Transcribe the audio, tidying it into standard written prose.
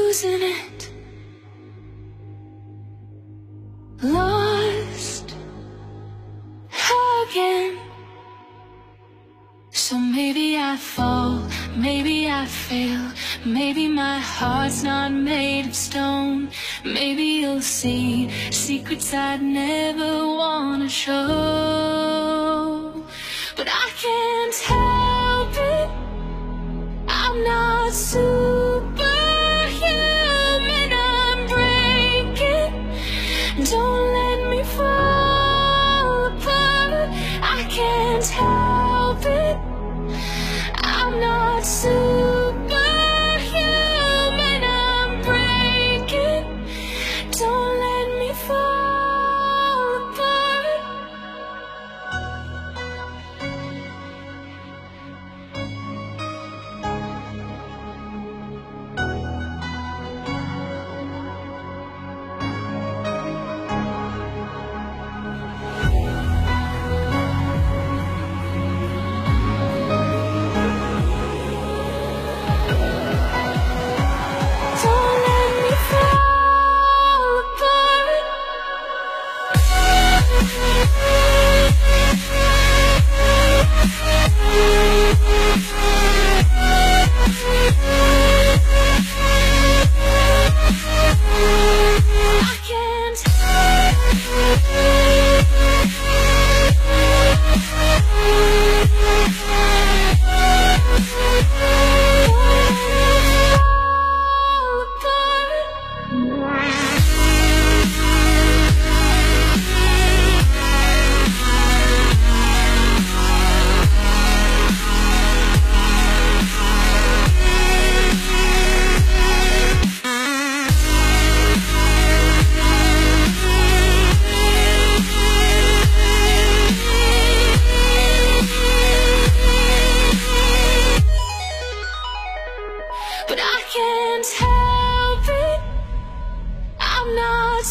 losing it, lost again. So maybe I fall, maybe I fail, maybe my heart's not made of stone. Maybe you'll see secrets I'd never wanna show. But I can't help it, I'm not superhuman. I'm breaking, don't let me fall apart. I can't help it, I'm not superhuman. I'm breaking, don't let me fall apart. Don't let me fall apart. I can't. Fall apart. But I can't help it, I'm not